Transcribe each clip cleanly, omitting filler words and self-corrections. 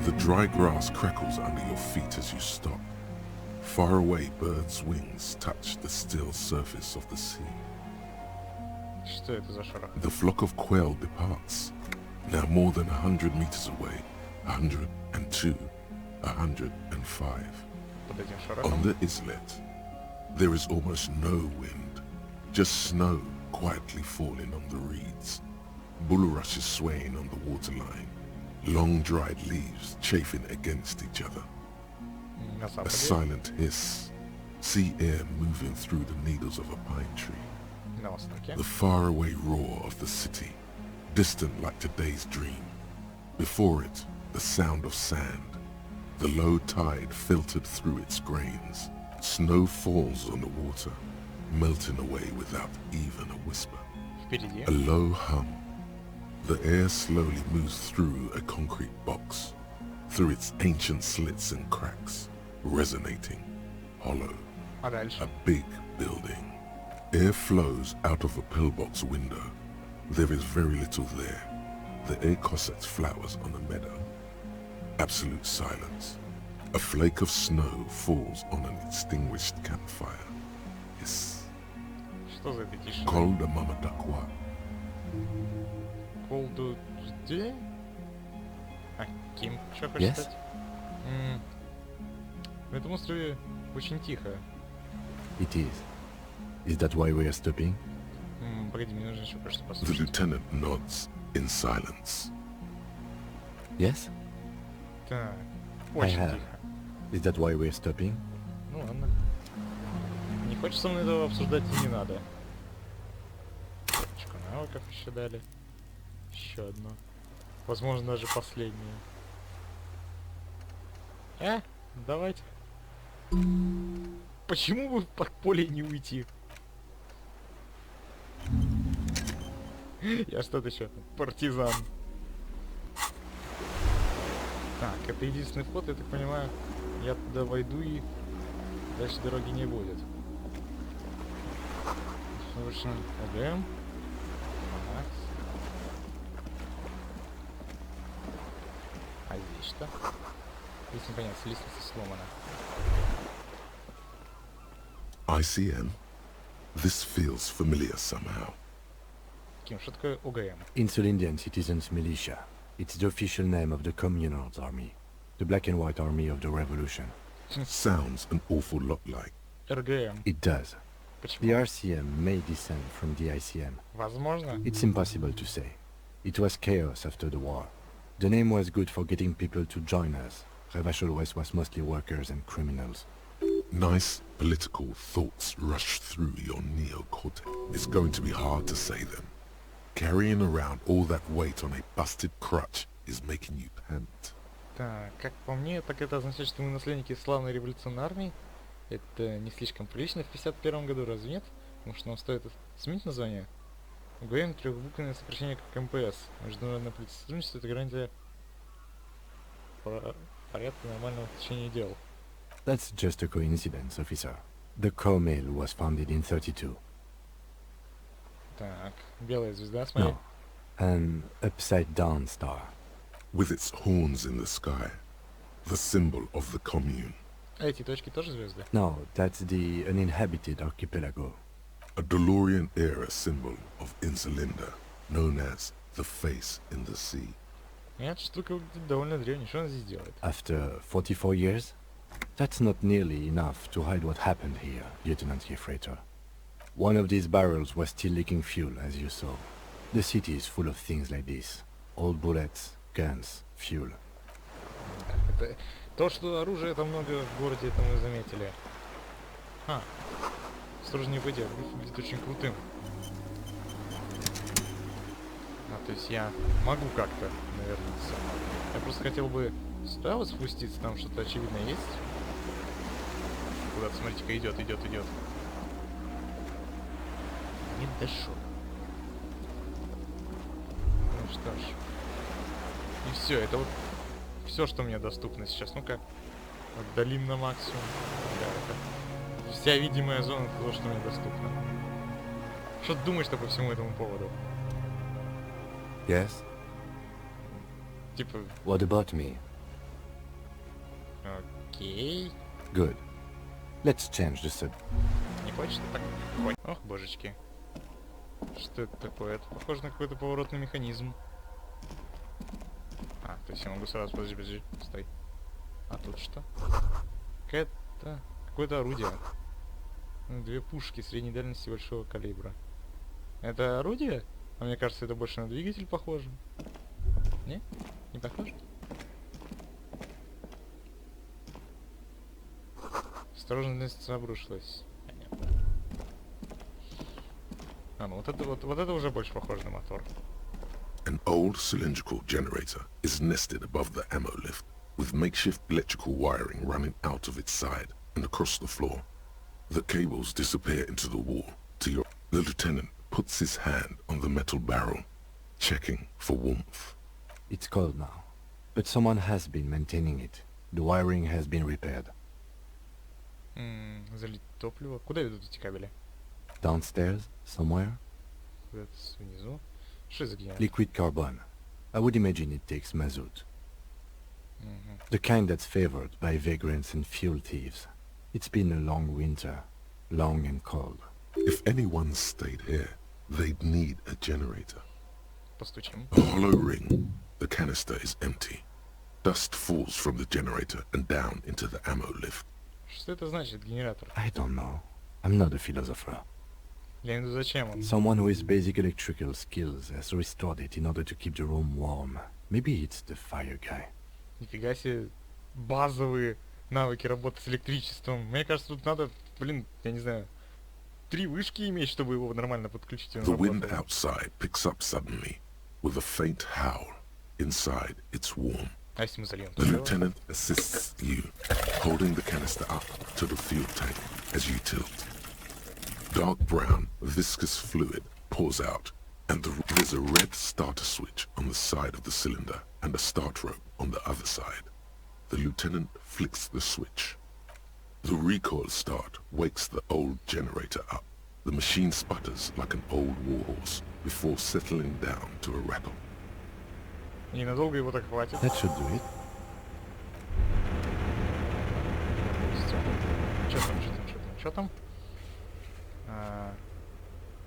The dry grass crackles under your feet as you stop. Far away, birds' wings touch the still surface of the sea. Что это за шарах? The flock of quail departs, now more than 100 meters away, 102, 105. Под этим On шарахом? the islet, there is almost no wind, just snow quietly falling on the reeds. Bulrushes swaying on the waterline, long dried leaves chafing against each other. На A западе? silent hiss, sea air moving through the needles of a pine tree. На востоке? The faraway roar of the city, distant like today's dream. Before it, the sound of sand. The low tide filtered through its grains. Snow falls on the water, melting away without even a whisper. Впереди? A low hum. The air slowly moves through a concrete box, through its ancient slits and cracks, resonating, hollow. А дальше? A big building. Air flows out of a pillbox window. There is very little there. The air cossets flowers on a meadow. Absolute silence. A flake of snow falls on an extinguished campfire. Hiss. Что за это тишина? Call the mama dakwa. Колду день? А Ким что хочет Yes? сказать? На этом острове очень тихо. It is. Is that why we are stopping? Погоди, мне нужно еще кое-что The послушать. lieutenant nods in silence. Yes? Так, очень have. тихо. Is that why we are stopping? Ну ладно. Не хочешь со мной этого обсуждать и не надо. Очко навыков еще дали. Еще одно. Возможно, даже последнее. Давайте. Почему бы в подполье не уйти? Я что-то еще партизан. Так, это единственный вход, я так понимаю. Я туда войду и дальше дороги не будет. Совершенно ОГМ. Макс. А здесь что? Здесь непонятно, лестница сломана. ICM? This feels familiar somehow. Ким, что такое ОГМ? Insulindian Citizens Militia. It's the official name of the Communar's army. The black and white army of the revolution. Sounds an awful lot like. РГМ. It does. The Почему? RCM may descend from the ICM. Возможно. It's impossible to say. It was chaos after the war. The name was good for getting people to join us. Revachol West was mostly workers and criminals. Nice political thoughts rush through your neocortex. It's going to be hard to say them. Carrying around all that weight on a busted crutch is making you pant. Так, как по мне, так это означает, что мы наследники славной революционной армии. Это не слишком прилично в 51 году, разве нет? Потому что нам стоит сменить название. УГМ — трехбуквенное сокращение как МПС. Международное полицейское сотрудничество — это гарантия порядка нормального течения дел. That's just a coincidence, officer. The Comel was founded in 32. Так, белая звезда, смотри. No, an upside-down star. With its horns in the sky, the symbol of the commune. А эти точки тоже звезды? No, that's the uninhabited archipelago. A DeLorean-era symbol of Insulinda, known as the face in the sea. Эта штука выглядит довольно древней. Что она здесь делает? After 44 years? That's not nearly enough to hide what happened here, Lieutenant Gefreiter. One of these barrels was still leaking fuel, as you saw. The city is full of things like this. Old bullets, guns, fuel. Это... То, что оружия там много в городе, это мы заметили. Сложно не пойдет, выглядит очень крутым. То есть я могу как-то навернуться. Я просто хотел бы сюда вот спуститься, там что-то очевидно есть. Куда-то, смотрите-ка, идет. Не дошел. Ну что ж. И все, это вот все, что мне доступно сейчас. Ну-ка, отдалим на максимум. Да, это вся видимая зона, то, что мне доступно. Что ты думаешь по всему этому поводу? Yes? Типа, What about me? Окей. Good. Let's change the sub. Не хочешь ты так? Ой. Ох, божечки. Что это такое? Это похоже на какой-то поворотный механизм. А, то есть я могу сразу... Подожди. Стой. А тут что? Какое-то орудие. Две пушки средней дальности большого калибра. Это орудие? А мне кажется, это больше на двигатель похоже. Не? Не похоже? Осторожность обрушилась. Понятно. А, ну вот это уже больше похоже на мотор. An old cylindrical generator is nested above the ammo lift, with makeshift electrical wiring running out of its side and across the floor. The cables disappear into the wall. The lieutenant puts his hand on the metal barrel, checking for warmth. It's cold now, but someone has been maintaining it. The wiring has been repaired. Залить топливо. Куда ведут эти кабели? Downstairs, somewhere? Куда-то внизу. Что за генератор? Liquid carbon. I would imagine it takes mazout. The kind that's favored by vagrants and fuel thieves. It's been a long winter, long and cold. If anyone stayed here, they'd need a generator. Постучим. A hollow ring. The canister is empty. Dust falls from the generator and down into the ammo lift. Что это значит, генератор? I don't know. I'm not a philosopher. Я не знаю, зачем он. Someone with basic electrical skills has restored it in order to keep the room warm. Maybe it's the fire guy. Нифига себе. Базовые навыки работы с электричеством. Мне кажется, тут надо, блин, я не знаю, 3 вышки иметь, чтобы его нормально подключить. The wind outside picks up suddenly, with a faint howl. Inside, it's warm. А если мы зальем The топливо? lieutenant assists you, holding the canister up to the fuel tank as you tilt. Dark brown, viscous fluid pours out, and there's a red starter switch on the side of the cylinder and a start rope on the other side. The lieutenant flicks the switch. The recoil start wakes the old generator up. The machine sputters like an old warhorse before settling down to a rattle. Ненадолго его так хватит. That should do it. Что там?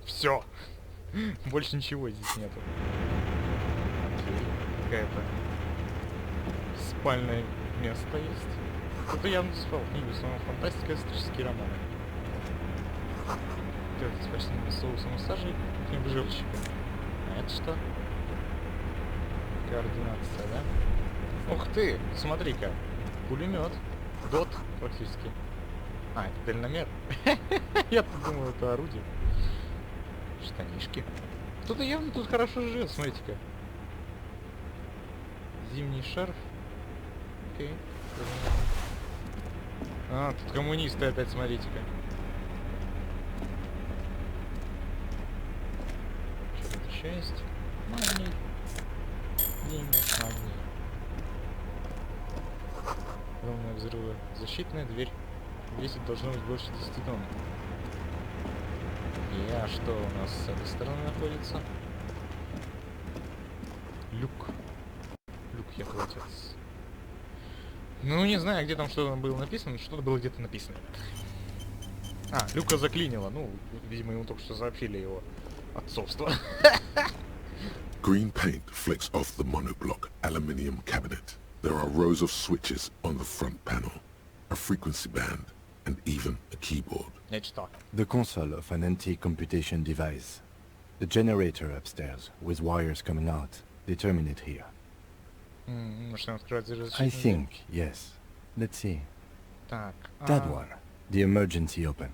Все. Больше ничего здесь нету. Окей. Какая-то спальное место есть. Кто-то явно спал книгу, в основном фантастика, исторические романы. Это с почтенным соусом и сажей, каким-то живчиком. А это что? Координация, да? Ух ты, смотри-ка. Пулемет. Дот, практически. А, это дальномер. Я-то думал, это орудие. Штанишки. Кто-то явно тут хорошо живет, смотрите-ка. Зимний шарф. Окей. А, тут коммунисты опять, смотрите-ка. Что тут еще есть? Магний. Деньги, магний. Огромные взрывы. Защитная дверь. Весит должно быть больше 10 тонн. И а что у нас с этой стороны находится? Люк. Люк, я отец. Ну, не знаю, где там что было написано, но что-то было где-то написано. А, Люка заклинило. Ну, видимо, ему только что сообщили его отцовство. Green paint flecks off the monoblock aluminium cabinet. There are rows of switches on the front panel, a frequency band, and even a keyboard. Я читал. The console of an anti-computation device. The generator upstairs, with wires coming out. They terminate here. Может, он открывает I think, yes. Let's see. Так. That one. The emergency open.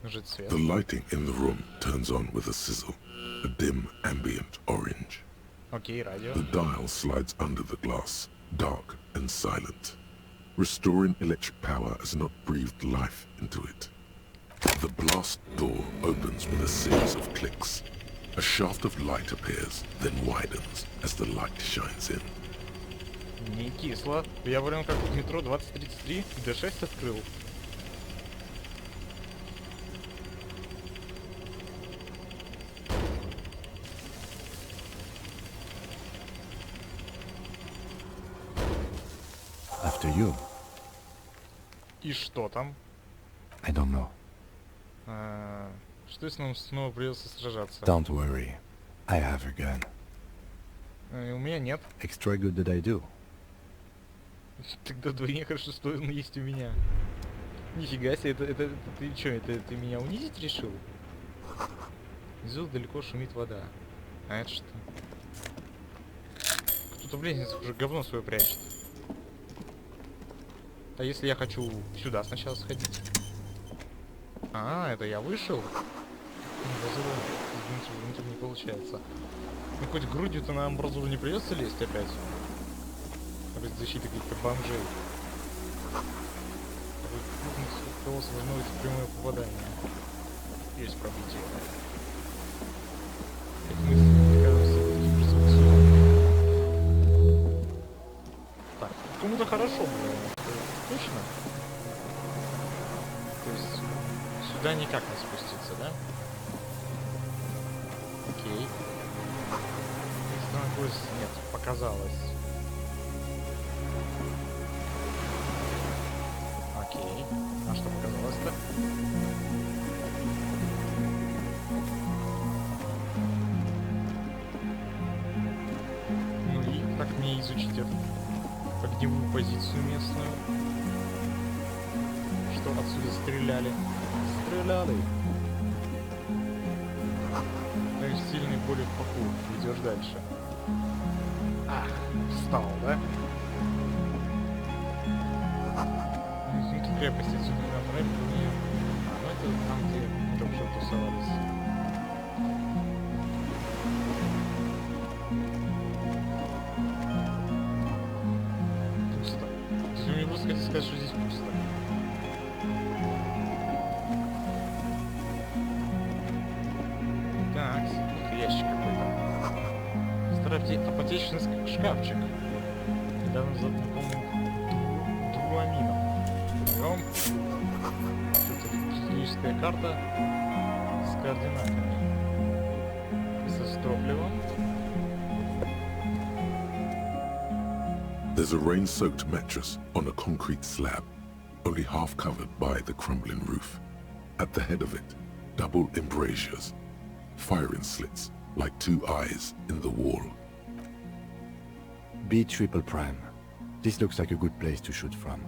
Жить свет. The lighting in the room turns on with a sizzle, a dim ambient orange. Окей, радио. The dial slides under the glass, dark and silent. Restoring electric power has not breathed life into it. The blast door opens with a series of clicks. A shaft of light appears, then widens as the light shines in. Не кисло. Я прям как в метро 2033 D6 открыл. after you. И что там? I don't know. Что если нам снова придется сражаться? Don't worry. I have a gun. У меня нет. Extra good that I do. Тогда вдвойне хорошо, что он есть у меня. Нифига себе, это ты чё, это ты меня унизить решил? Внизу далеко шумит вода. А это что? Кто-то в лестнице уже говно свое прячет. А если я хочу сюда сначала сходить? А, это я вышел? Извините, не получается. Ну хоть грудью-то на амбразуру не придется лезть опять. Без защиты каких-то бомжей. Кого должно быть прямое попадание. Есть пробитие. Так, кому-то хорошо было. Точно? То есть сюда никак не спуститься, да? Окей. Нет, показалось. Окей. А что показалось-то? Ну и как мне изучить эту огневую позицию местную? Что отсюда стреляли? Стреляли! Ну и сильной боли в паху. Идешь дальше. Ах, встал, да? Крепости отсюда не набрали, нет. А, ну это там, где мы только что тусовались. Пусто. Если мне просто хотите сказать, что здесь пусто. Так, вот ящик какой-то. Старый апотечный шкафчик. Недавно знакомым дуамином. Берем. Тут техническая карта с координатами. С топливом. There's a rain-soaked mattress on a concrete slab, only half covered by the crumbling roof. At the head of it, double embrasures, firing slits like two eyes in the wall. B triple prime. This looks like a good place to shoot from.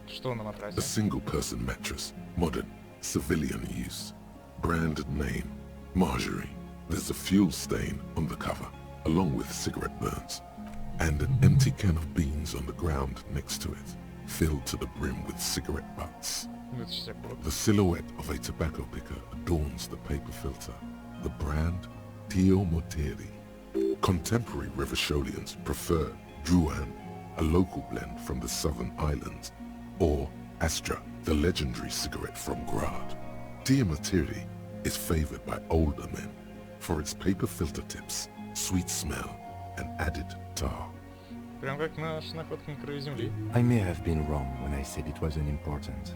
Что на A матрасе? single-person mattress, modern, civilian use. Brand name, Marjorie. There's a fuel stain on the cover, along with cigarette burns, and an empty can of beans on the ground next to it, filled to the brim with cigarette butts. The silhouette of a tobacco picker adorns the paper filter. The brand, Tio Moteri. Contemporary Revacholians prefer Druan, a local blend from the southern islands, or Astra, the legendary cigarette from Grad. Tio Moteri is favored by older men for its paper filter tips, sweet smell, and added tar. Прям как наш находка на краю земли. I may have been wrong when I said it wasn't important.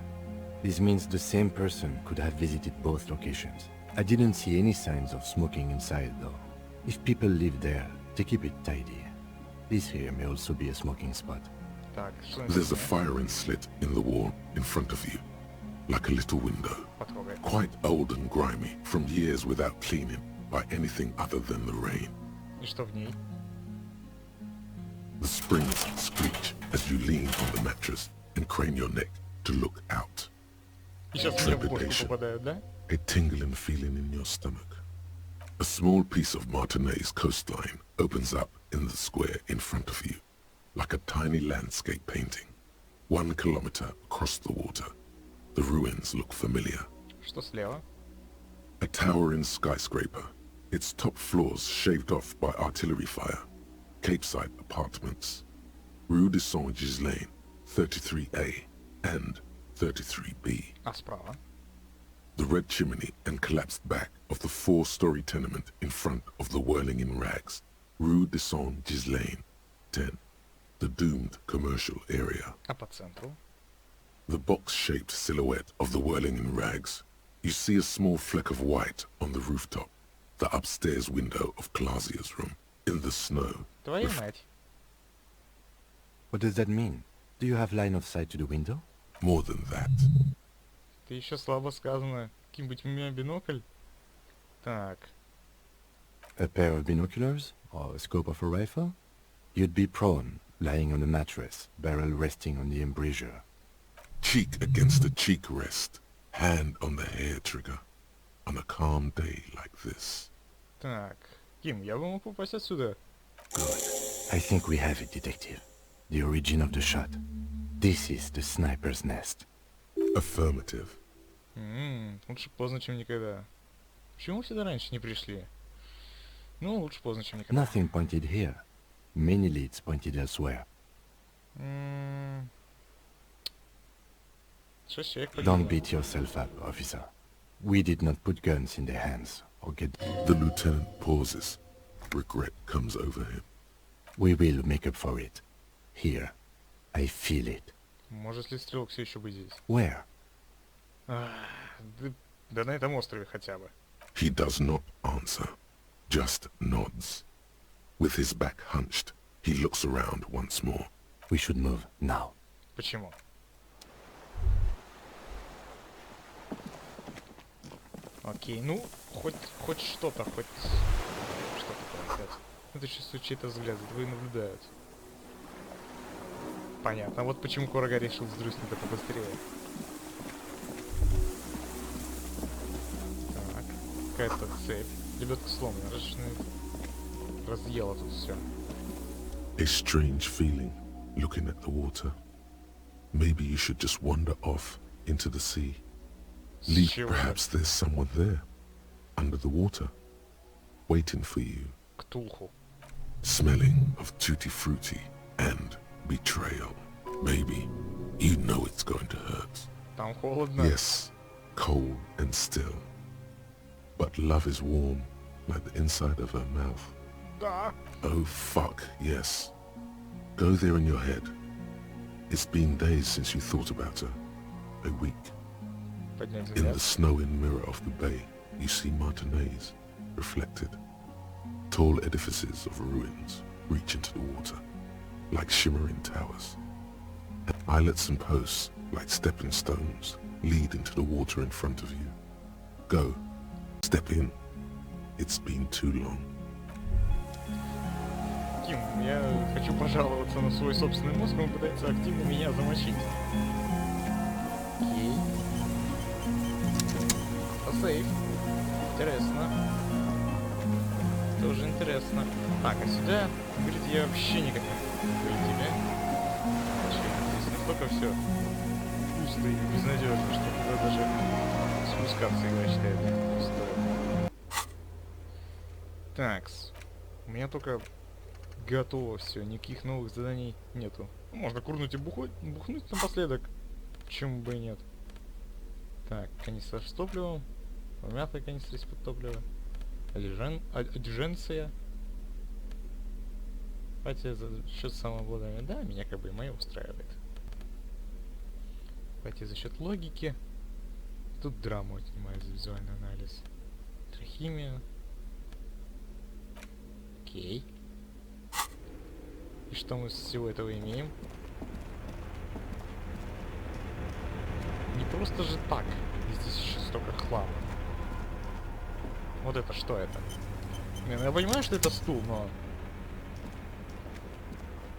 This means the same person could have visited both locations. I didn't see any signs of smoking inside though. If people live there, they keep it tidy. This here may also be a smoking spot. Так, что There's a firing slit in the wall in front of you, like a little window. Потрогай. Quite old and grimy from years without cleaning by anything other than the rain. И что в ней? The springs screech as you lean on the mattress and crane your neck to look out. И сейчас мне в бошку попадают, да? A tingling feeling in your stomach. A small piece of Martinez coastline opens up in the square in front of you, like a tiny landscape painting. 1 kilometer across the water. The ruins look familiar. Что слева? A towering skyscraper, its top floors shaved off by artillery fire. Capeside apartments. Rue de Saint-Ghislain, 33A and 33B. А справа? The red chimney and collapsed back of the 4-story tenement in front of the whirling in rags. Rue de Saint-Ghislain, 10. The doomed commercial area. А по центру? The box-shaped silhouette of the whirling in rags. You see a small fleck of white on the rooftop. The upstairs window of Clausia's room. In the snow. Твою мать. What does that mean? Do you have line of sight to the window? More than that. Ты еще слабо сказано. Каким-нибудь у меня бинокль? Так. A pair of binoculars? Or a scope of a rifle? You'd be prone, lying on a mattress, barrel resting on the embrasure. Cheek against the cheek rest, hand on the hair trigger, on a calm day like this. Так. Ким, я бы мог попасть отсюда. Good. I think we have it, detective. The origin of the shot. This is the sniper's nest. Affirmative. Лучше поздно, чем никогда. Почему мы сюда раньше не пришли? Ну, лучше поздно, чем никогда. Nothing pointed here. Many leads pointed elsewhere. Шесть человек погибло. Don't beat yourself up, officer. We did not put guns in their hands or get... The lieutenant pauses. Regret comes over him. We will make up for it. Here. I feel it. Может ли стрелок все еще быть здесь? Where? Да на этом острове хотя бы. He does not answer, just nods. With his back hunched, he looks around once more. We should move now. Почему? Окей, ну, хоть что-то, хоть что-то опять. Это чувствую чей-то взгляд, за тобой наблюдают. Понятно, вот почему Корога решил вздрюснуть это побыстрее. Так, какая-то цепь. Лебедка сломана, разъела тут все. A strange feeling, looking at the water. Maybe you should just wander off into the sea. Perhaps there's someone there, under the water, waiting for you. Ктулху. Smelling of tutti frutti and betrayal. Maybe you know it's going to hurt. Там холодно. Yes, cold and still. But love is warm, like the inside of her mouth. Да. Oh fuck, yes. Go there in your head. It's been days since you thought about her. A week. Поднять In взгляд. the snowing mirror of the bay, you see Martinez, reflected. Tall edifices of ruins reach into the water, like shimmering towers. And islets and posts, like stepping stones, lead into the water in front of you. Go. Step in. It's been too long. Ким, я хочу пожаловаться на свой собственный мозг, он пытается активно меня замочить. Окей. Сейф. Интересно. Тоже интересно. Так, а сюда, говорит, я вообще никак не выйти, да? Здесь настолько все пусто и безнадежно, что туда даже спускаться, игра считает, не стоит. Такс. У меня только готово все, никаких новых заданий нету. Можно курнуть и бухнуть напоследок. Почему бы и нет? Так, канистра с топливом. Помятая канистра из-под топлива. Адюженция. Давайте за счет самообладания. Да, меня как бы и мое устраивает. Давайте за счет логики. Тут драму отнимает за визуальный анализ. Трахимия. Окей. И что мы с всего этого имеем? Не просто же так. Здесь еще столько хлама. Вот это что это? Не, ну я понимаю, что это стул, но...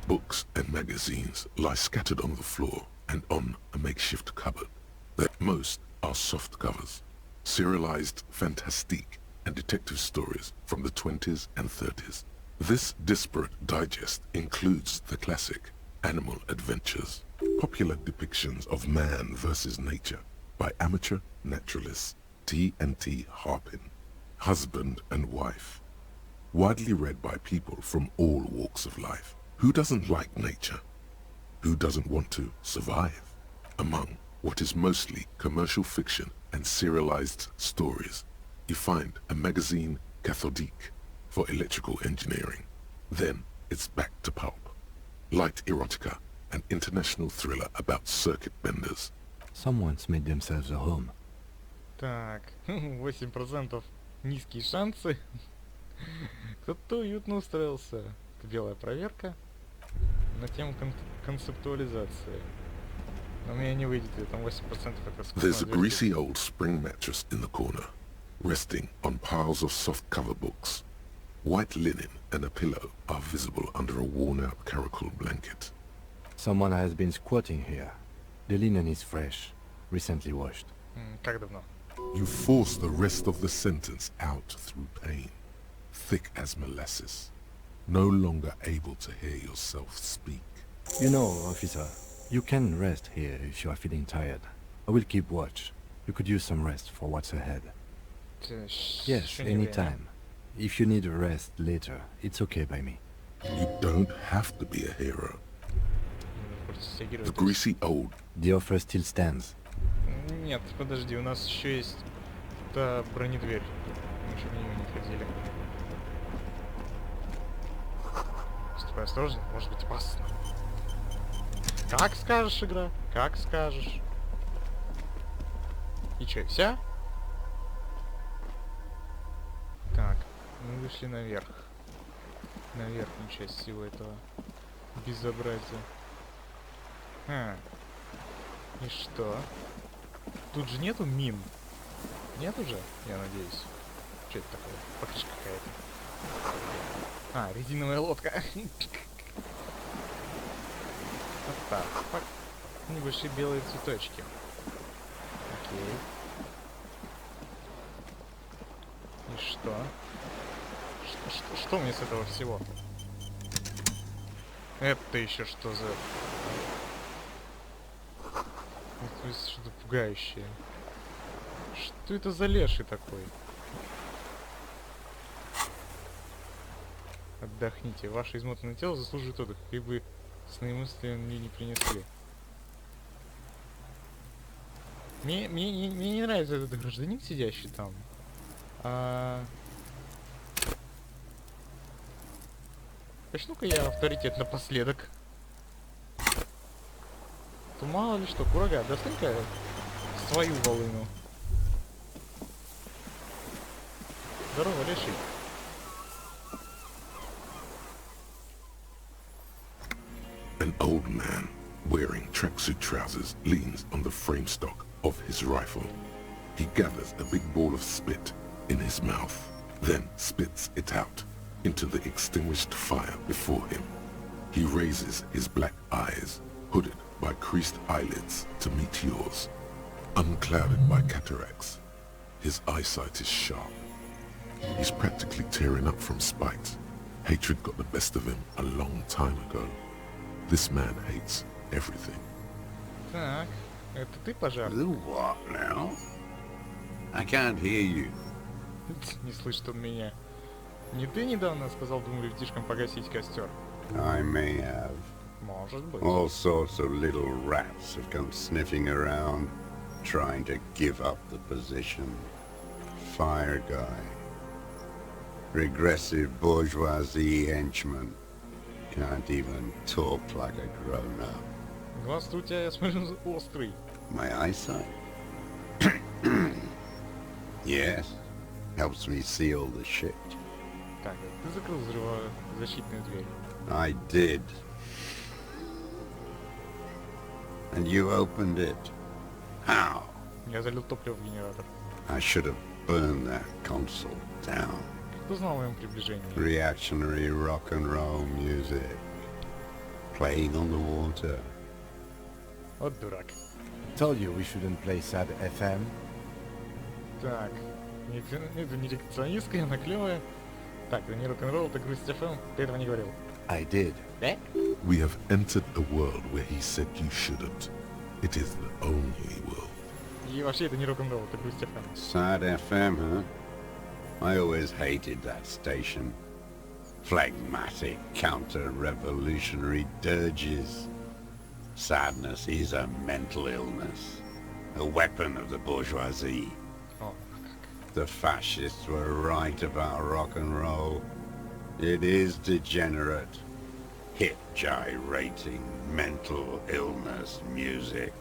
Books and magazines lie scattered on the floor and on a makeshift cupboard. That most are soft covers. Serialized fantastique and detective stories from the 20s and 30s. This disparate digest includes the classic Animal Adventures, popular depictions of man versus nature by amateur naturalists T&T Harpin, husband and wife, widely read by people from all walks of life. Who doesn't like nature? Who doesn't want to survive? Among what is mostly commercial fiction and serialized stories, you find a magazine cathodique for electrical engineering. Then it's back to pulp. Light erotica, an international thriller about circuit benders. Someone's made themselves a home. Так, 8% низкие шансы. Кто-то уютно устроился. Белая проверка. на тему концептуализации. Но у меня не выйдет, я там 8% это There's a скучно greasy old spring mattress in the corner, resting on piles of soft cover books. White linen and a pillow are visible under a worn-out caracal blanket. Someone has been squatting here. The linen is fresh, recently washed. Как давно? You force the rest of the sentence out through pain, thick as molasses, no longer able to hear yourself speak. You know, officer, you can rest here if you are feeling tired. I will keep watch. You could use some rest for what's ahead. Yes, Ещё не время. anytime. If you need a rest later, it's okay by me. You don't have to be a hero. Просто The стягивать. greasy old The offer still stands. Нет, подожди, у нас еще есть та бронедверь. Мы еще в нее не ходили. Ступай осторожно, может быть опасно. Как скажешь, игра? Как скажешь. И че, вся? Так, мы вышли наверх. На верхнюю часть всего этого безобразия. И что? Тут же нету мин. Нет уже, я надеюсь. Что это такое? Покрышка какая-то. Резиновая лодка. Вот так. Небольшие белые цветочки. Окей. И что? Что мне с этого всего? Это еще что за... Это что-то пугающее. Что это за леший такой? Отдохните. Ваше измотанное тело заслуживает отдых, и вы сны мысли мне не принесли. Мне не нравится этот гражданин, сидящий там. Начну-ка я авторитет напоследок. То мало ли что, курага, достань-ка свою волыну. Здорово, леший. An old man wearing tracksuit trousers leans on the frame stock of his rifle. He gathers a big ball of spit in his mouth, then spits it out into the extinguished fire before him. He raises his black eyes, hooded by creased eyelids, to meet yours. Unclouded by cataracts, his eyesight is sharp. He's practically tearing up from spite. Hatred got the best of him a long time ago. This man hates everything. Так, это ты, пожар? The what now? I can't hear you. Не слышит он меня. Не ты недавно сказал двум ребятишкам погасить костер? I may have. Может быть. All sorts of little rats have come sniffing around, trying to give up the position. Fire guy. Regressive bourgeoisie henchman. Can't even talk like a grown-up. Глаз-то у тебя, я смотрю, острый. My eyesight? Yes. Helps me see all the shit. Так, ты закрыл взрывозащитную дверь. I did. And you opened it. How? Я залил топливо в генератор. I should have burned that console down. Кто знал о моем приближении? Reactionary rock and roll music. Playing on the water. Вот дурак. Told you we shouldn't play sad FM. Так, это не лекционистка, она клевая. Так, это не рок-н-ролл, это грусть FM. Ты этого не говорил. I did. Да? We have entered a world where he said you shouldn't. It is the only world. И вообще это не рок-н-ролл, это грусть FM. Sad FM, huh? I always hated that station. Phlegmatic counter-revolutionary dirges. Sadness is a mental illness. A weapon of the bourgeoisie. О, The fascists were right about rock and roll. It is degenerate. Hip gyrating, mental illness music.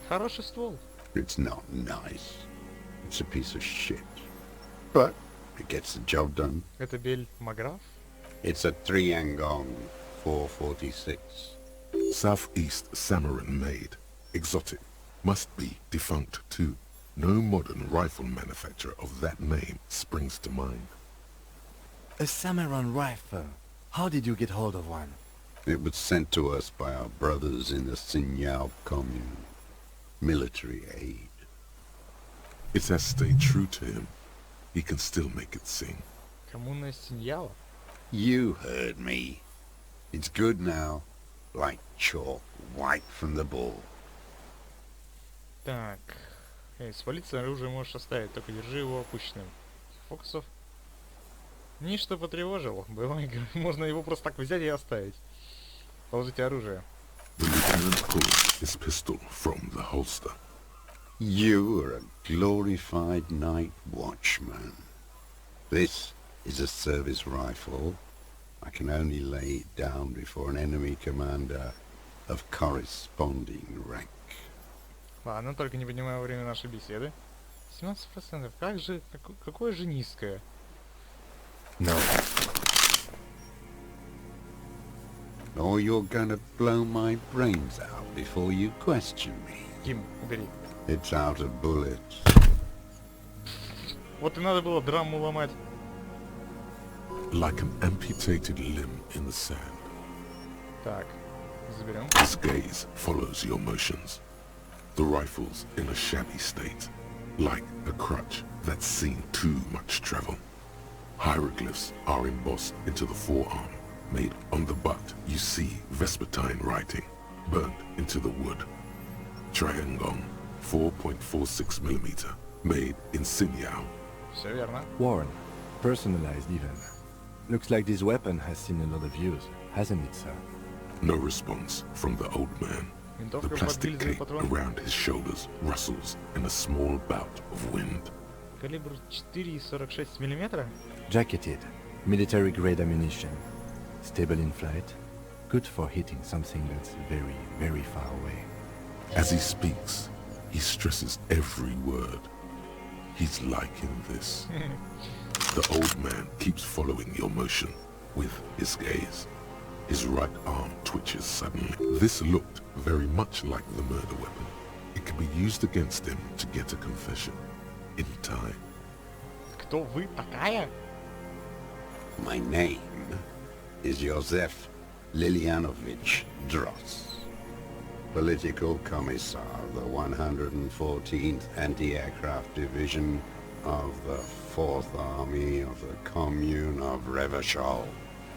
хороший ствол. It's not nice. It's a piece of shit. But it gets the job done. Это Бель Маграф? It's a 3-angong 446. Southeast Samaran made. Exotic. Must be defunct too. No modern rifle manufacturer of that name springs to mind. A Samaran rifle. How did you get hold of one? It was sent to us by our brothers in the Signal commune. Military aid. It has stayed true to him. He can still make it sing. Коммуна Синьяла? You heard me. It's good now. Like chalk, wiped from the ball. Так. С полицией оружие можешь оставить, только держи его опущенным. Фокусов? Ничто потревожило. Бывает, можно его просто так взять и оставить. Положите оружие. The lieutenant pulls his pistol from the holster. You are a glorified night watchman. This is a service rifle. I can only lay it down before an enemy commander of corresponding rank. Ладно, только не поднимаю во время нашей беседы. 17%. Как же, какое же низкое? No. Or you're gonna blow my brains out before you question me. Ким, убери. It's out of bullets. Вот и надо было драму ломать. Like an amputated limb in the sand. Так, заберем. His gaze follows your motions. The rifle's in a shabby state, like a crutch that's seen too much travel. Hieroglyphs are embossed into the forearm. Made on the butt, you see Vespertine writing, burnt into the wood. Triangon, 4.46mm, made in Sinyao. Все верно. Worn. Personalized even. Looks like this weapon has seen a lot of use, hasn't it, sir? No response from the old man. The Винтовка под plastic гильзовый cape патрон. around his shoulders rustles in a small bout of wind. Калибр 4,46 миллиметра. Jacketed. Military grade ammunition. Stable in flight. Good for hitting something that's very, very far away. As he speaks, he stresses every word. He's liking this. The old man keeps following your motion with his gaze. His right arm twitches suddenly. This looked very much like the murder weapon. It could be used against him to get a confession. In time. Кто вы такая? My name is Josef Lilianovich Dross, Political Commissar of the 114th Anti-Aircraft Division of the 4th Army of the Commune of Revachol.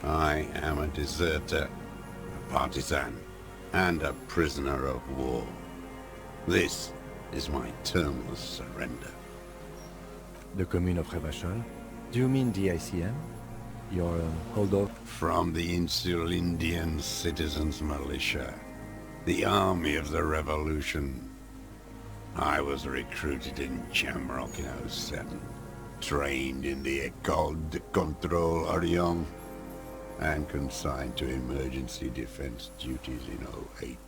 I am a deserter, a partisan, and a prisoner of war. This is my termless surrender. The commune of Revachol? Do you mean the ICM? Your hold-up? From the Insular Indian Citizens Militia, the army of the revolution. I was recruited in Shamrock in 07, trained in the École de Contrôle Orient, and consigned to emergency defense duties in 08.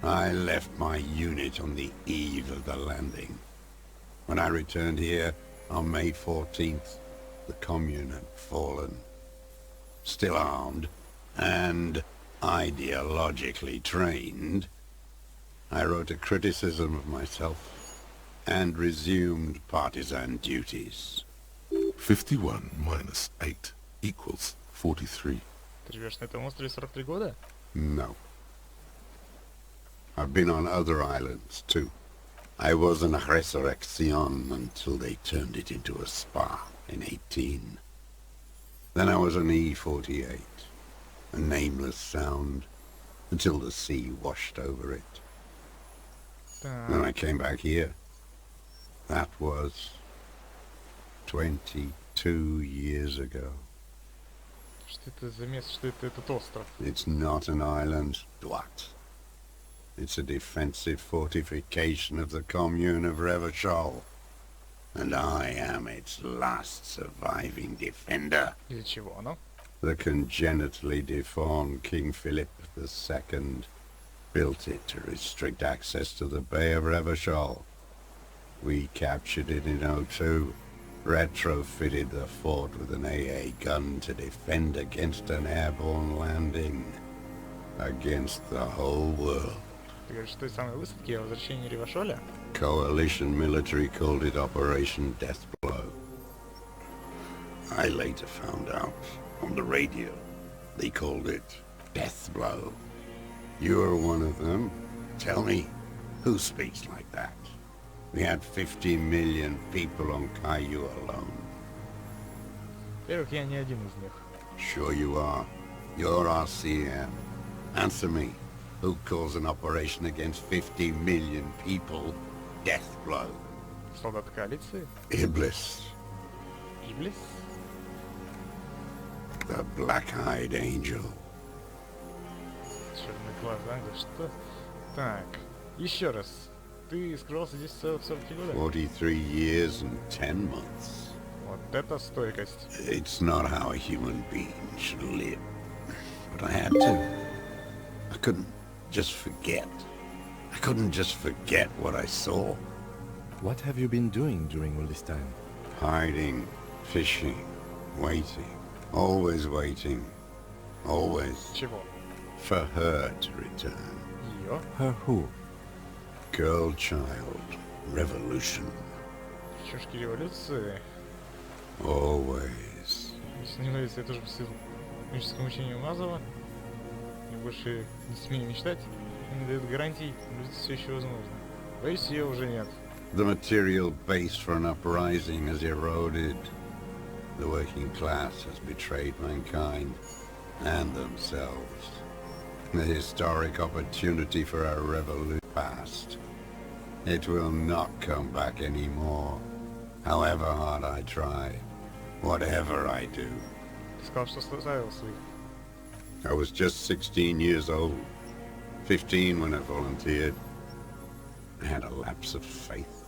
I left my unit on the eve of the landing. When I returned here on May 14th, the commune had fallen. Still armed and ideologically trained, I wrote a criticism of myself and resumed partisan duties. 51 minus 8 equals 43. Ты живешь на этом острове 43 года? No. I've been on other islands, too. I was an resurrection until they turned it into a spa in 18. Then I was an E-48, a nameless sound, until the sea washed over it. Then I came back here. That was 22 years ago. Что это за место, что это этот остров? It's not an island, Dwight. It's a defensive fortification of the commune of Revachol. And I am its last surviving defender. Для чего оно? The congenitally deformed King Philip II built it to restrict access to the Bay of Revachol. We captured it in 02, retrofitted the fort with an AA gun to defend against an airborne landing. against the whole world. Ты говоришь, что той самой высадки о возвращении Ревашоля? Coalition military called it Operation Deathblow. I later found out on the radio they called it Deathblow. You're one of them. Tell me, who speaks like that? We had 50 million people on Caillou alone. Во-первых, я не один из них. Sure you are. You're RCM. Answer me. Who calls an operation against 50 million people Deathblow? Солдат коалиции? Iblis. Иблис? The black-eyed angel. Черные глаза, да что? Так, еще раз. Ты скрывался здесь целых 43 года? 43 years and 10 months. Вот это стойкость. It's not how a human being should live. But I had to. I couldn't just forget. I couldn't just forget what I saw. What have you been doing during all this time? Hiding, fishing, waiting. Always waiting. Always. Чего? For her to return. Ее? Her who? Girl child. Revolution. Чушки революции? Always. Если не нравится, я тоже посетил мифическое учение Мазова. И больше не смею мечтать. Он не дает гарантий, но это все еще возможно. Боюсь, ее уже нет. The material base for an uprising has eroded. The working class has betrayed mankind and themselves. The historic opportunity for a revolution passed. It will not come back anymore. However hard I try, whatever I do. Ты сказал, что славил своих. I was just 16 years old. 15 when I volunteered. I had a lapse of faith.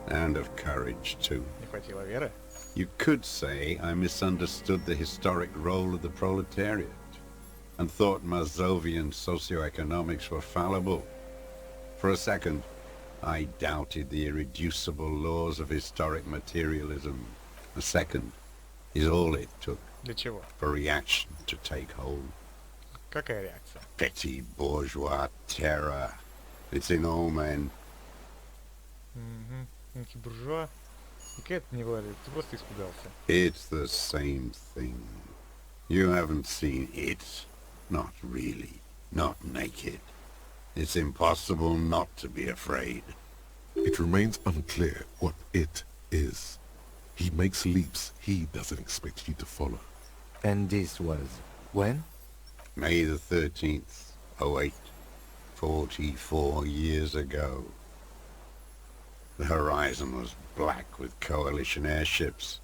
And of courage, too. Не хватило веры? You could say I misunderstood the historic role of the proletariat and thought Mazovian socioeconomics were fallible. For a second, I doubted the irreducible laws of historic materialism. A second is all it took Для чего? for reaction to take hold. Какая реакция? Petty bourgeois terror. It's in all men. Угу. Антибуржуа. Никакая это не была, ты просто испугался. It's the same thing. You haven't seen it. Not really. Not naked. It's impossible not to be afraid. It remains unclear what it is. He makes leaps he doesn't expect you to follow. And this was when? May the 13th, 08, 44 years ago. The horizon was black with coalition airships.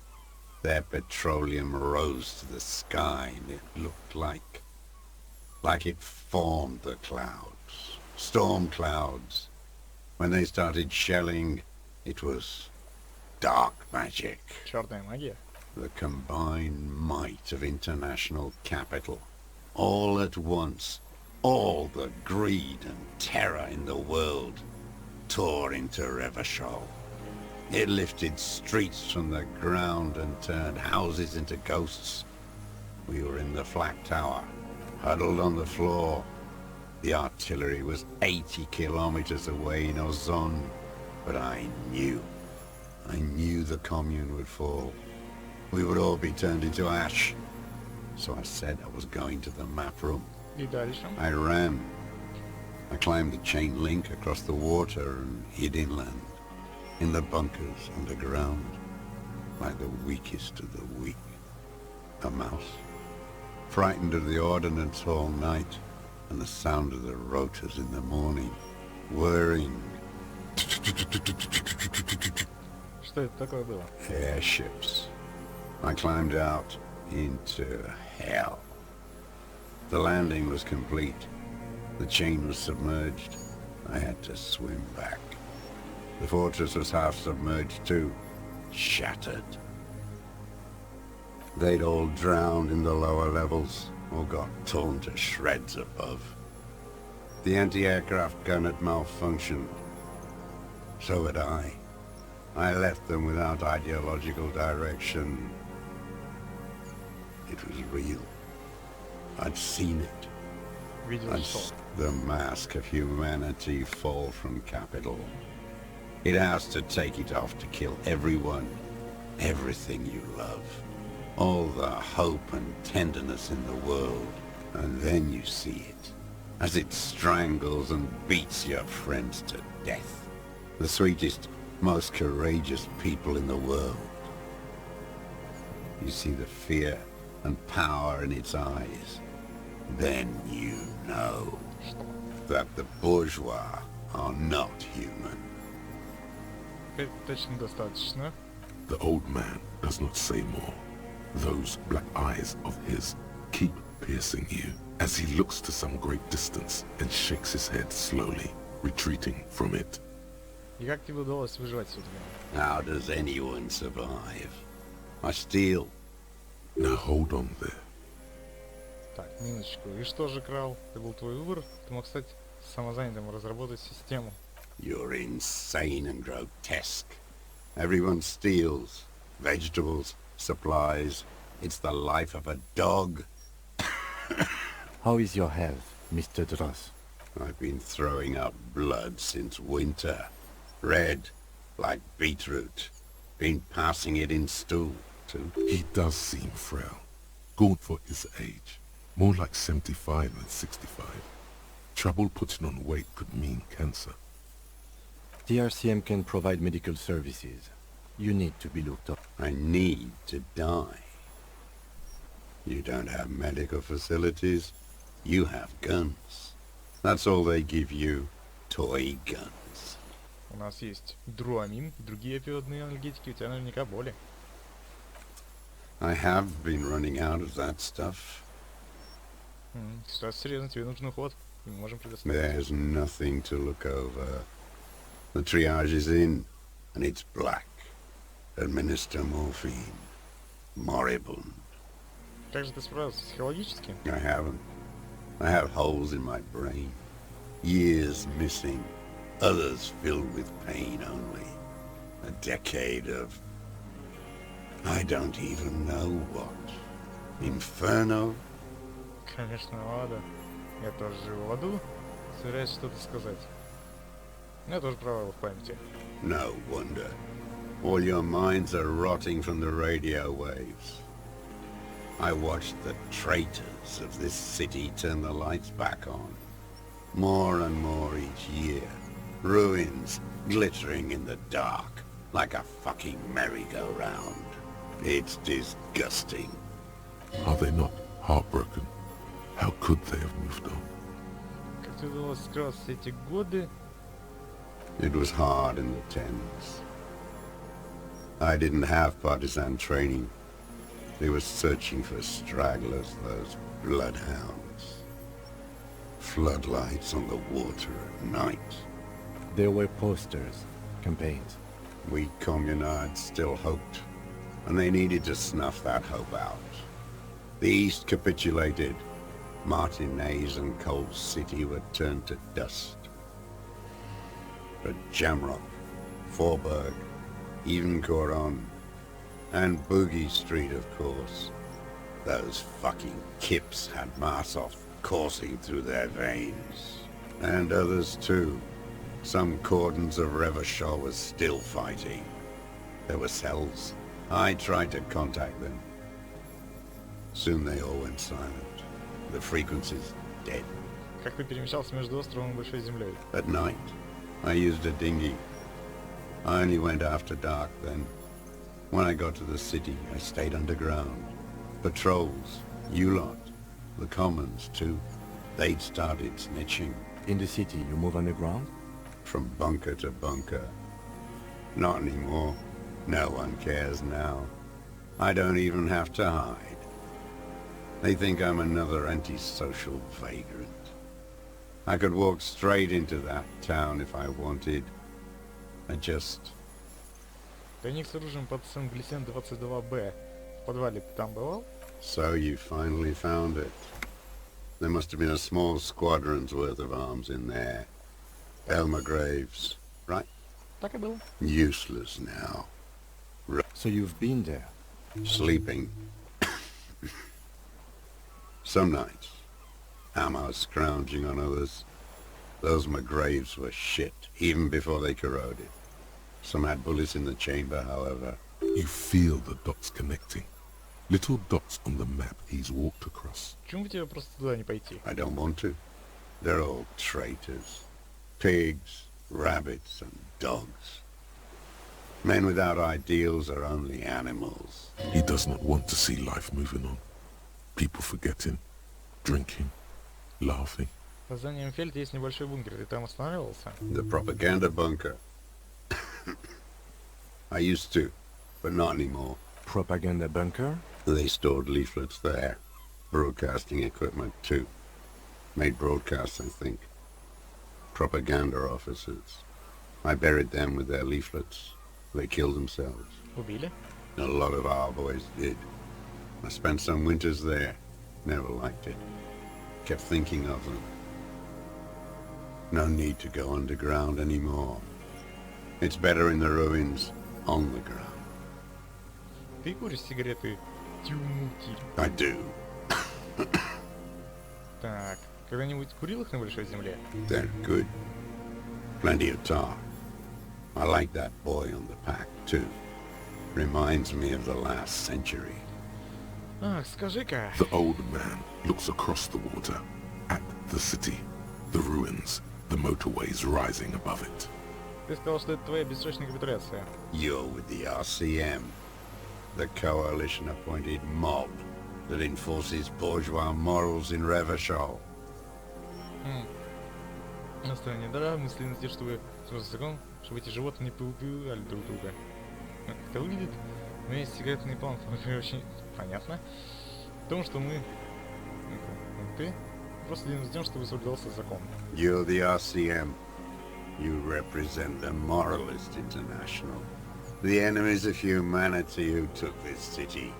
Their petroleum rose to the sky and it looked like it formed the clouds. Storm clouds. When they started shelling, it was dark magic. Черная магия. The combined might of international capital. All at once, all the greed and terror in the world tore into Revachol. It lifted streets from the ground and turned houses into ghosts. We were in the flak tower, huddled on the floor. The artillery was 80 kilometers away in Ozon, but I knew the commune would fall. We would all be turned into ash. So I said I was going to the map room. И дальше? I ran. I climbed the chain link across the water and hid inland, in the bunkers underground, like the weakest of the weak. A mouse, frightened of the ordnance all night and the sound of the rotors in the morning, whirring. Что это такое было? Airships. I climbed out into hell. The landing was complete. The chain was submerged. I had to swim back. The fortress was half submerged too, shattered. They'd all drowned in the lower levels, or got torn to shreds above. The anti-aircraft gun had malfunctioned. So had I. I left them without ideological direction. It was real. I'd seen it. Видел I'd что? the mask of humanity fall from capital. It has to take it off to kill everyone, everything you love. All the hope and tenderness in the world. And then you see it, as it strangles and beats your friends to death. The sweetest, most courageous people in the world. You see the fear and power in its eyes. Then you know that the bourgeois are not human. Это точно достаточно. The old man does not say more. Those black eyes of his keep piercing you as he looks to some great distance and shakes his head slowly, retreating from it. И как тебе удалось выживать все-таки? How does anyone survive? I steal. Now hold on there. Так, минуточку. И что же, Крал? Это был твой выбор? Ты мог стать самозанятым, разработать систему. You're insane and grotesque. Everyone steals. Vegetables, supplies. It's the life of a dog. How is your health, Mr. Dross? I've been throwing up blood since winter. Red, like beetroot. Been passing it in stool, too. He does seem frail. Gaunt for his age. More like 75 than 65. Trouble putting on weight could mean cancer. TRCM can provide medical services. You need to be looked up. I need to die. You don't have medical facilities. You have guns. That's all they give you. Toy guns. У нас есть друамин, другие опиоидные анальгетики, у тебя наверняка боли. I have been running out of that stuff. Ситуация серьезная, тебе нужен уход. И мы можем предоставить. There's nothing to look over. The triage is in, and it's black. Administer morphine. Moribund. Как же ты справился психологически? I haven't. I have holes in my brain. Years missing. Others filled with pain only. A decade of... I don't even know what. Inferno? Конечно, ладно. Я тоже живу в аду. Собираюсь что-то сказать. У меня тоже провалы в памяти. No wonder. All your minds are rotting from the radio waves. I watched the traitors of this city turn the lights back on. More and more each year. Ruins glittering in the dark like a fucking merry-go-round. It's disgusting. Are they not heartbroken? How could they have moved on? Как тебе удалось скрываться все эти годы? It was hard in the tens. I didn't have partisan training. They were searching for stragglers, those bloodhounds. Floodlights on the water at night. There were posters, campaigns. We communards still hoped, and they needed to snuff that hope out. The East capitulated. Martinez and Cold City were turned to dust. But Jamrock, Forburg, even Coron, and Boogie Street, of course. Those fucking kips had Marsov coursing through their veins. And others too. Some cordons of Revachol was still fighting. There were cells. I tried to contact them. Soon they all went silent. The frequencies dead. Как ты перемещался между островом и Большой Землей? At night, I used a dinghy. I only went after dark then. When I got to the city, I stayed underground. Patrols, you lot, the commons too. They'd started snitching. In the city, you move underground? From bunker to bunker. Not anymore. No one cares now. I don't even have to hide. They think I'm another antisocial vagrant. I could walk straight into that town if I wanted. I just... Тайник с оружием под Сен-Глисен 22Б. В подвале ты там бывал? So you finally found it. There must have been a small squadron's worth of arms in there. Elmer Graves, right? Так и было. Useless now. So you've been there? Sleeping. Some nights, ammo scrounging on others. Those McGraves were shit, even before they corroded. Some had bullets in the chamber, however. You feel the dots connecting. Little dots on the map he's walked across. Почему бы тебе просто туда не пойти? I don't want to. They're all traitors. Pigs, rabbits, and dogs. Men without ideals are only animals. He does not want to see life moving on. People forgetting, drinking, laughing. За зданием Фельд есть небольшой бункер. Ты там останавливался? The propaganda bunker. I used to, but not anymore. Propaganda bunker? They stored leaflets there. Broadcasting equipment, too. Made broadcasts, I think. Propaganda officers. I buried them with their leaflets. They killed themselves. Убили? A lot of our boys did. I spent some winters there. Never liked it. Kept thinking of them. No need to go underground anymore. It's better in the ruins, on the ground. Ты куришь сигареты Тюмути? I do. Так, когда-нибудь курил их на Большой Земле? They're good. Plenty of tar. I like that boy on the pack, too. Reminds me of the last century. Ах, скажи-ка. The old man looks across the water, at the city, the ruins, the motorways rising above it. Ты сказал, что это твоя бессрочная капитуляция. You're with the RCM, the coalition-appointed mob that enforces bourgeois morals in Revachol. Настроение нравственности, чтобы закон, чтобы эти животные не поубивали друг друга. Это выглядит, но есть секретный план, который очень понятно. В том, что мы... Ты просто следим за тем, чтобы соблюдался закон. You're the RCM. You represent the Moralist International, the enemies of humanity who took this city.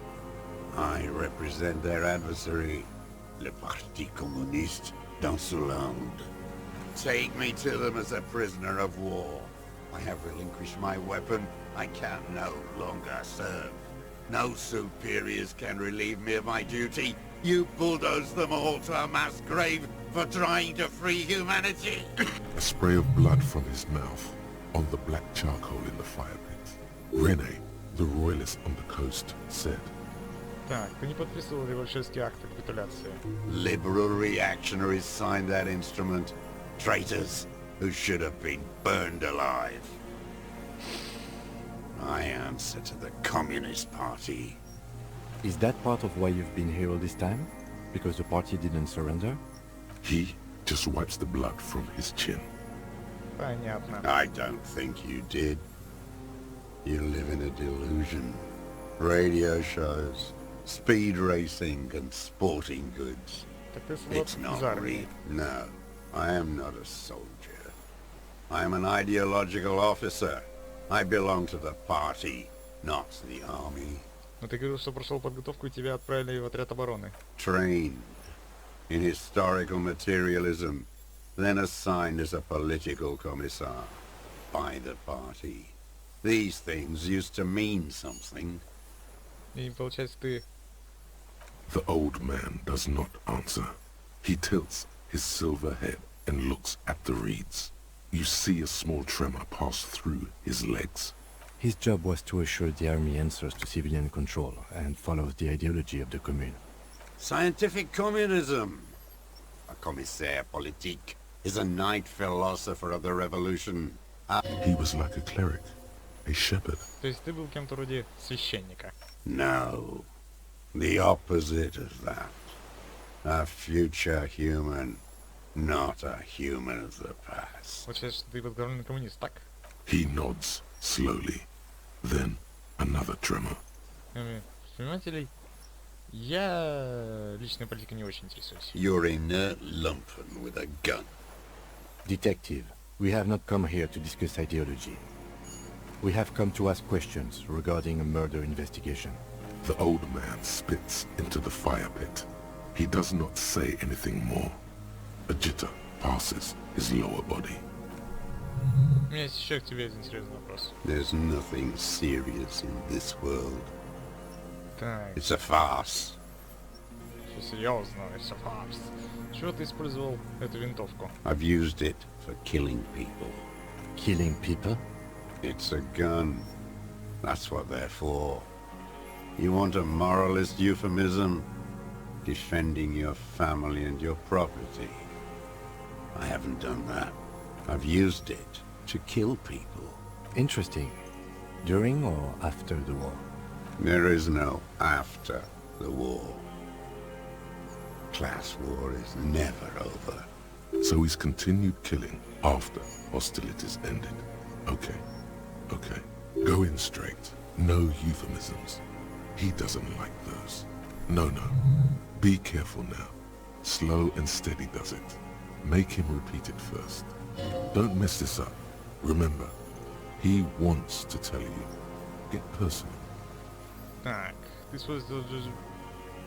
I represent their adversary, le Parti Communiste dans ce monde. Take me to them as a prisoner of war. I have relinquished my weapon. I can no longer serve. No superiors can relieve me of my duty. You bulldoze them all to a mass grave for trying to free humanity. A spray of blood from his mouth on the black charcoal in the fire pit. Rene, the royalist on the coast, said, Так, ты не подписывал револьшерский акт о капитуляции. Liberal reactionaries signed that instrument. Traitors who should have been burned alive. I answer to the Communist Party. Is that part of why you've been here all this time? Because the party didn't surrender? he just wipes the blood from his chin. Понятно. I don't think you did. You live in a delusion. Radio shows, speed racing and sporting goods. Так ты It's солдат not из армии. real. No, I am not a soldier. I am an ideological officer. I belong to the party, not the army. Но ты говорил, что прошел подготовку и тебя отправили в отряд обороны. Trained in historical materialism, then assigned as a political commissar by the party. These things used to mean something. И получается, ты... The old man does not answer. He tilts his silver head and looks at the reeds. You see a small tremor pass through his legs. His job was to assure the army answers to civilian control and follows the ideology of the commune. Scientific communism. A commissaire politique is a knight philosopher of the revolution. He was like a cleric, a shepherd. То есть ты был кем-то вроде священника. No, the opposite of that. A future human, not a human of the past. Получается, что ты подготовленный коммунист, так? He nods slowly. Then another tremor. Понимателей, я личной политикой не очень интересуюсь. You're inert lumpen with a gun. Detective, we have not come here to discuss ideology. We have come to ask questions regarding a murder investigation. The old man spits into the fire pit. He does not say anything more. A jitter passes his lower body. У меня есть еще к тебе один серьезный вопрос. There's nothing serious in this world. Так, It's a farce. Все серьезно, все фарс. Чего ты использовал эту винтовку? I've used it for killing people. Killing people? It's a gun. That's what they're for. You want a moralist euphemism? Defending your family and your property. I haven't done that. I've used it to kill people. Interesting. During or after the war? There is no after the war. Class war is never over. So he's continued killing after hostilities ended. Okay. Okay. Go in straight. No euphemisms. He doesn't like those. No. Be careful now. Slow and steady does it. Make him repeat it first. Don't mess this up. Remember, he wants to tell you. Get personal. Так, ты использовал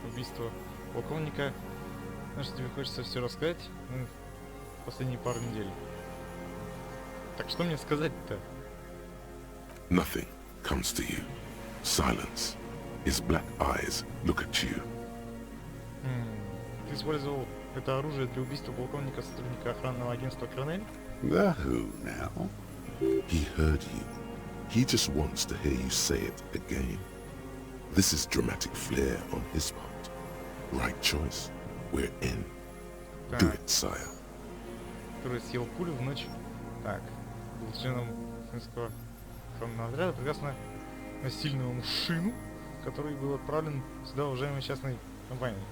убийство полковника. Знаешь, тебе хочется все рассказать? Ну, последние пару недель. Так что мне сказать-то? Nothing comes to you. Silence. His black eyes look at you. Ты использовал это оружие для убийства полковника сотрудника охранного агентства Кронель? The who now? He heard you. He just wants to hear you say it again. This is dramatic flair on his part. Right choice. We're in. Do it, sire. Который съел пулю в ночь. Так, был членом финского охранного отряда, прекрасно насильную машину, который был отправлен сюда уважаемой частной компанией.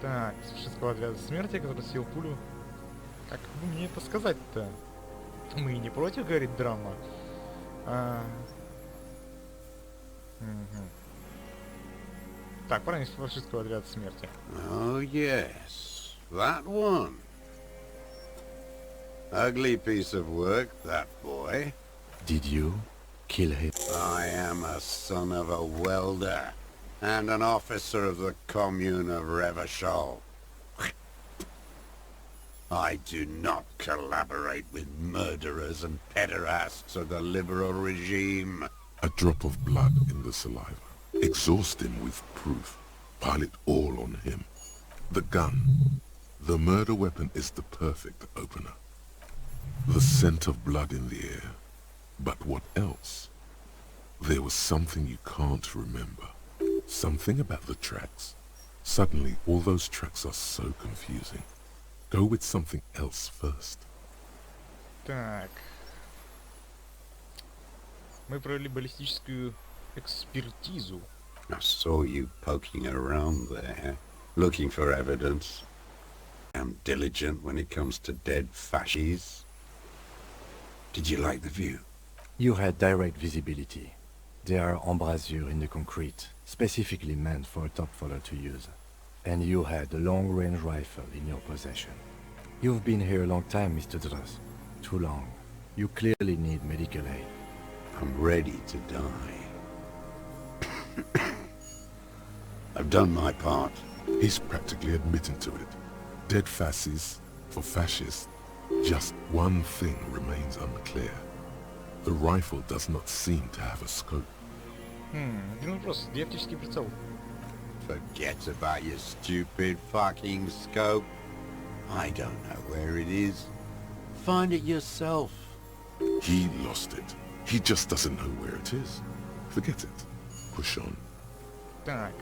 Так, с фашистского отряда смерти, который съел пулю. Как бы мне это сказать-то? Мы и не против, говорит драма. Так, парень из фашистского отряда смерти. Oh yes, that one. Ugly piece of work, that boy. Did you kill him? I am a son of a welder and an officer of the commune of Revachol. I do not collaborate with murderers and pederasts of the liberal regime. A drop of blood in the saliva. Exhaust him with proof. Pile it all on him. The gun. The murder weapon is the perfect opener. The scent of blood in the air. But what else? There was something you can't remember. Something about the tracks. Suddenly, all those tracks are so confusing. Go with something else first. Так. Мы провели баллистическую экспертизу. I saw you poking around there, looking for evidence. I'm diligent when it comes to dead fascies. Did you like the view? You had direct visibility. There are embrasures in the concrete, specifically meant for a top follower to use. And you had a long-range rifle in your possession. You've been here a long time, Mr. Dras. Too long. You clearly need medical aid. I'm ready to die. I've done my part. He's practically admitting to it. Dead fascists for fascists. Just one thing remains unclear. The rifle does not seem to have a scope. Один вопрос. Где оптический прицел? Forget about your stupid fucking scope. I don't know where it is. Find it yourself. He lost it. He just doesn't know where it is. Forget it. Push on. Так.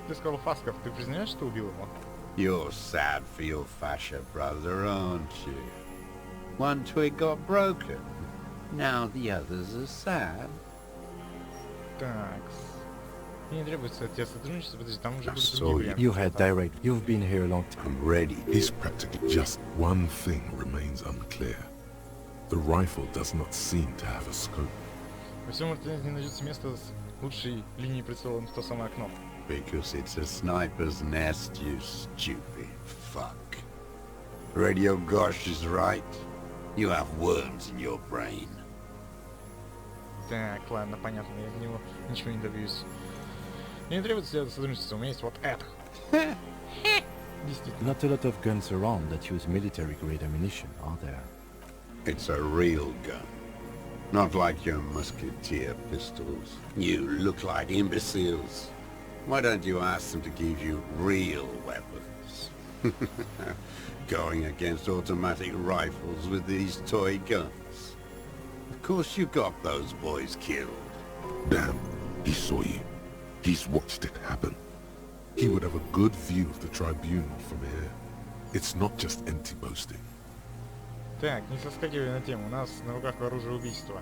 Ты сказал Фасков. Ты признаешь, что убил его? You're sad for your fascia brother, aren't you? One twig got broken. Now the others are sad. Так. Мне не требуется от тебя сотрудничество, подожди, там уже были So другие варианты. You had direct... You've been here a long time. I'm ready. He's practically just one thing remains unclear. The rifle does not seem to have a scope. Во всем интернете не найдется места с лучшей линией прицела на то самое окно. Because it's a sniper's nest, you stupid fuck. Radio Gosh is right. You have worms in your brain. Так, ладно, понятно, я от него ничего не добьюсь. Мне не требуется для сотрудничества, у меня есть вот это. Действительно. Not a lot of guns around that use military-grade ammunition, are there? It's a real gun. Not like your musketeer pistols. You look like imbeciles. Why don't you ask them to give you real weapons? Going against automatic rifles with these toy guns. Of course you got those boys killed. Damn, he saw you. He's watched it happen. He would have a good view of the tribunal from here. It's not just empty boasting. Так, не соскакивай на тему. У нас на руках оружие убийства.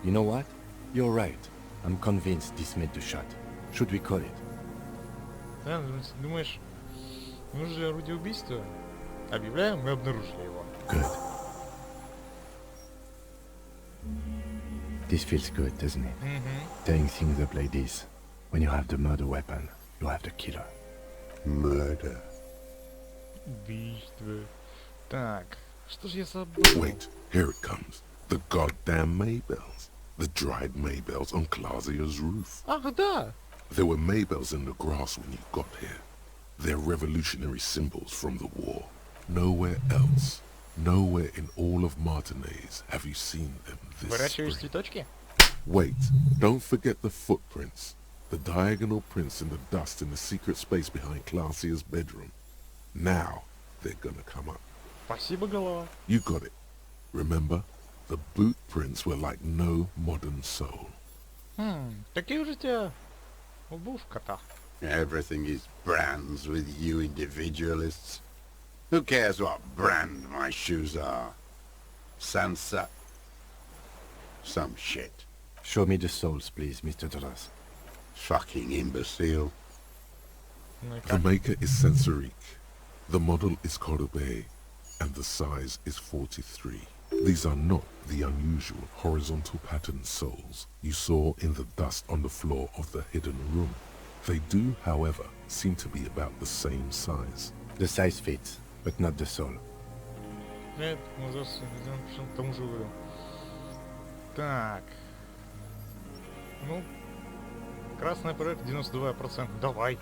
You know what? You're right. I'm convinced this made the shot. Should we call it? Да, думаешь, нужно ли орудие убийства? Объявляем, мы обнаружили его. Good. This feels good, doesn't it? Tearing things up like this. When you have the murder weapon, you have the killer. Murder. Убийство. Так, что ж я забыл? Wait, here it comes. The goddamn Maybells. The dried Maybells on Clausia's roof. Ах, да! There were Maybells in the grass when you got here. They're revolutionary symbols from the war. Nowhere else, nowhere in all of Martinez have you seen them this Выращиваешь spring. цветочки? Wait, don't forget the footprints. The diagonal prints in the dust in the secret space behind Clausia's bedroom. Now, they're gonna come up. Спасибо, голова. You got it. Remember? The boot prints were like no modern soul. Такие уже у тебя обувка-то. Everything is brands with you individualists. Who cares what brand my shoes are? Sansa? Some shit. Show me the souls, please, Mr. Duras. Fucking imbecile. Ну и The как? maker is Sensorique. The model is Cordobe, and the size is 43. These are not the unusual horizontal pattern soles you saw in the dust on the floor of the hidden room. They do, however, seem to be about the same size. The size fits, but not the soul. Нет, мы зараз идем к тому же выводу. Так. Ну, красный проект 92%. Давай.